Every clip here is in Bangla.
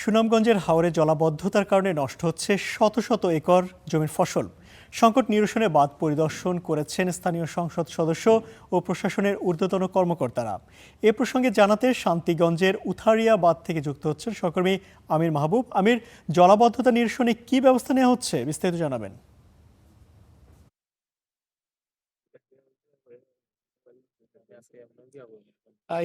সুনামগঞ্জের হাওরে জলাবদ্ধতার কারণে নষ্ট হচ্ছে শত শত একর জমির ফসল। সংকট নিরসনে বাঁধ পরিদর্শন করেছেন স্থানীয় সংসদ সদস্য ও প্রশাসনের ঊর্ধ্বতন কর্মকর্তারা। এ প্রসঙ্গে জানাতে শান্তিগঞ্জের উথারিয়া বাঁধ থেকে যুক্ত হচ্ছেন সহকর্মী আমির মাহবুব। আমির, জলাবদ্ধতা নিরসনে কি ব্যবস্থা নেওয়া হচ্ছে, বিস্তারিত জানাবেন।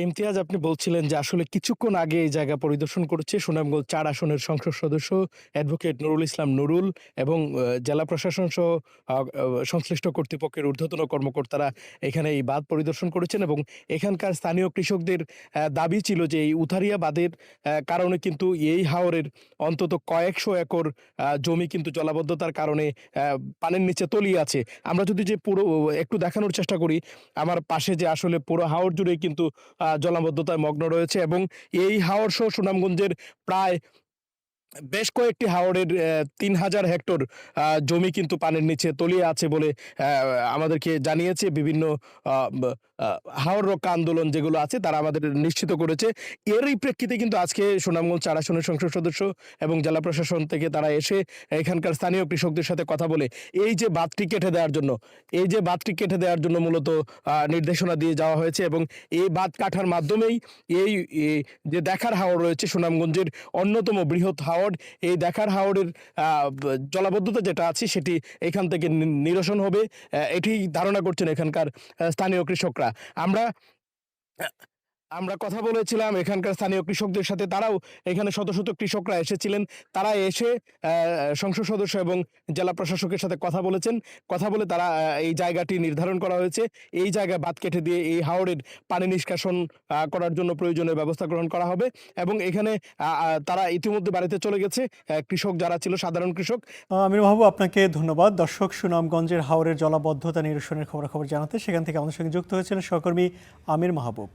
ইমতিয়াজ, আপনি বলছিলেন যে আসলে কিছুক্ষণ আগে এই জায়গা পরিদর্শন করেছে সুনামগঞ্জ ৪ আসনের সংসদ সদস্য অ্যাডভোকেট নুরুল ইসলাম নুরুল এবং জেলা প্রশাসন সহ সংশ্লিষ্ট কর্তৃপক্ষের ঊর্ধ্বতন কর্মকর্তারা এখানে এই বাঁধ পরিদর্শন করেছেন এবং এখানকার স্থানীয় কৃষকদের দাবি ছিল যে এই উথারিয়া বাঁধের কারণে কিন্তু এই হাওরের অন্তত কয়েকশো একর জমি কিন্তু জলাবদ্ধতার কারণে পানির নিচে তলিয়ে আছে। আমরা যদি যে পুরো একটু দেখানোর চেষ্টা করি, আমার পাশে যে আসলে পুরো হাওর জুড়ে কিন্তু জলাবদ্ধতায় মগ্ন রয়েছে এবং এই হাওর সহ সুনামগঞ্জের প্রায় বেশ কয়েকটি হাওরের ৩,০০০ হেক্টর জমি কিন্তু পানির নিচে তলিয়ে আছে বলে আমাদেরকে জানিয়েছে বিভিন্ন হাওর রক্ষা আন্দোলন যেগুলো আছে তারা আমাদের নিশ্চিত করেছে। এরই প্রেক্ষিতে কিন্তু আজকে সুনামগঞ্জ ৪ আসনের সংসদ সদস্য এবং জেলা প্রশাসন থেকে তারা এসে এখানকার স্থানীয় কৃষকদের সাথে কথা বলে এই যে বাঁধটি কেটে দেওয়ার জন্য মূলত নির্দেশনা দিয়ে যাওয়া হয়েছে এবং এই বাঁধ কাটার মাধ্যমেই এই যে দেখার হাওর রয়েছে সুনামগঞ্জের অন্যতম বৃহৎ হাওর, এই দেখার হাওরের জলাবদ্ধতা যেটা আছে সেটি এখান থেকে নিরসন হবে, এটি ধারণা করছেন এখানকার স্থানীয় কৃষকরা। আমরা আমরা কথা বলেছিলাম এখানকার স্থানীয় কৃষকদের সাথে, তারাও এখানে শত শত কৃষকরা এসেছিলেন, তারা এসে সংসদ সদস্য এবং জেলা প্রশাসকের সাথে কথা বলেছেন। কথা বলে তারা এই জায়গাটি নির্ধারণ করা হয়েছে, এই জায়গায় বাঁধ কেটে দিয়ে এই হাওরের পানি নিষ্কাশন করার জন্য প্রয়োজনীয় ব্যবস্থা গ্রহণ করা হবে এবং এখানে তারা ইতিমধ্যে বাড়িতে চলে গেছে কৃষক যারা ছিল, সাধারণ কৃষক। আমির মাহবুব, আপনাকে ধন্যবাদ। দর্শক, সুনামগঞ্জের হাওরের জলাবদ্ধতা নিরসনের খবরাখবর জানাতে সেখান থেকে আমাদের সঙ্গে যুক্ত হয়েছিলেন সহকর্মী আমির মাহবুব।